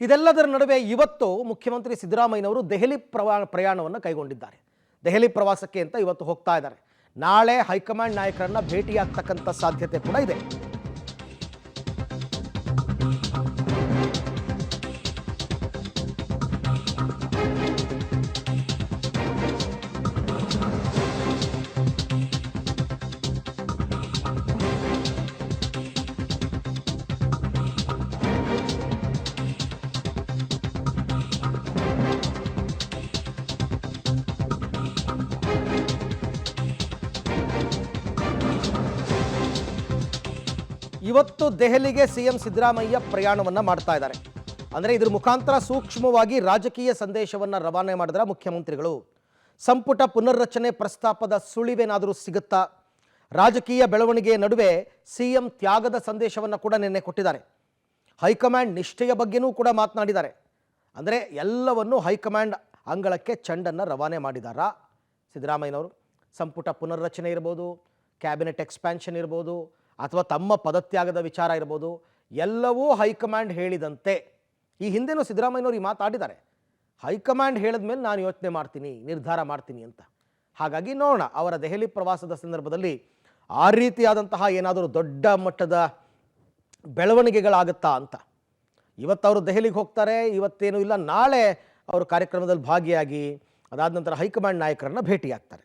ಇದೆಲ್ಲದರ ನಡುವೆ ಇವತ್ತು ಮುಖ್ಯಮಂತ್ರಿ ಸಿದ್ದರಾಮಯ್ಯನವರು ದೆಹಲಿ ಪ್ರಯಾಣವನ್ನು ಕೈಗೊಂಡಿದ್ದಾರೆ. ದೆಹಲಿ ಪ್ರವಾಸಕ್ಕೆ ಅಂತ ಇವತ್ತು ಹೋಗ್ತಾ ಇದ್ದಾರೆ. ನಾಳೆ ಹೈಕಮಾಂಡ್ ನಾಯಕರನ್ನ ಭೇಟಿಯಾಗತಕ್ಕಂಥ ಸಾಧ್ಯತೆ ಕೂಡ ಇದೆ. ಇವತ್ತು ದೆಹಲಿಗೆ ಸಿಎಂ ಸಿದ್ದರಾಮಯ್ಯ ಪ್ರಯಾಣವನ್ನು ಮಾಡ್ತಾ ಇದ್ದಾರೆ. ಅಂದರೆ ಇದ್ರ ಮುಖಾಂತರ ಸೂಕ್ಷ್ಮವಾಗಿ ರಾಜಕೀಯ ಸಂದೇಶವನ್ನು ರವಾನೆ ಮಾಡಿದ್ರ ಮುಖ್ಯಮಂತ್ರಿಗಳು. ಸಂಪುಟ ಪುನರ್ರಚನೆ ಪ್ರಸ್ತಾಪದ ಸುಳಿವೇನಾದರೂ ಸಿಗುತ್ತಾ? ರಾಜಕೀಯ ಬೆಳವಣಿಗೆಯ ನಡುವೆ ಸಿಎಂ ತ್ಯಾಗದ ಸಂದೇಶವನ್ನು ಕೂಡ ನಿನ್ನೆ ಕೊಟ್ಟಿದ್ದಾರೆ. ಹೈಕಮಾಂಡ್ ನಿಷ್ಠೆಯ ಬಗ್ಗೆನೂ ಕೂಡ ಮಾತನಾಡಿದ್ದಾರೆ. ಅಂದರೆ ಎಲ್ಲವನ್ನು ಹೈಕಮಾಂಡ್ ಅಂಗಳಕ್ಕೆ ಚೆಂಡನ್ನು ರವಾನೆ ಮಾಡಿದಾರಾ ಸಿದ್ದರಾಮಯ್ಯನವರು? ಸಂಪುಟ ಪುನರ್ರಚನೆ ಇರ್ಬೋದು, ಕ್ಯಾಬಿನೆಟ್ ಎಕ್ಸ್ಪ್ಯಾನ್ಷನ್ ಇರ್ಬೋದು, ಅಥವಾ ತಮ್ಮ ಪದತ್ಯಾಗದ ವಿಚಾರ ಇರ್ಬೋದು, ಎಲ್ಲವೂ ಹೈಕಮಾಂಡ್ ಹೇಳಿದಂತೆ. ಈ ಹಿಂದೆನೂ ಸಿದ್ದರಾಮಯ್ಯನವರು ಈ ಮಾತಾಡಿದ್ದಾರೆ. ಹೈಕಮಾಂಡ್ ಹೇಳಿದ ಮೇಲೆ ನಾನು ಯೋಚನೆ ಮಾಡ್ತೀನಿ, ನಿರ್ಧಾರ ಮಾಡ್ತೀನಿ ಅಂತ. ಹಾಗಾಗಿ ನೋಡೋಣ ಅವರ ದೆಹಲಿ ಪ್ರವಾಸದ ಸಂದರ್ಭದಲ್ಲಿ ಆ ರೀತಿಯಾದಂತಹ ಏನಾದರೂ ದೊಡ್ಡ ಮಟ್ಟದ ಬೆಳವಣಿಗೆಗಳಾಗುತ್ತಾ ಅಂತ. ಇವತ್ತು ಅವರು ದೆಹಲಿಗೆ ಹೋಗ್ತಾರೆ, ಇವತ್ತೇನು ಇಲ್ಲ, ನಾಳೆ ಅವರು ಕಾರ್ಯಕ್ರಮದಲ್ಲಿ ಭಾಗಿಯಾಗಿ ಅದಾದ ನಂತರ ಹೈಕಮಾಂಡ್ ನಾಯಕರನ್ನು ಭೇಟಿಯಾಗ್ತಾರೆ.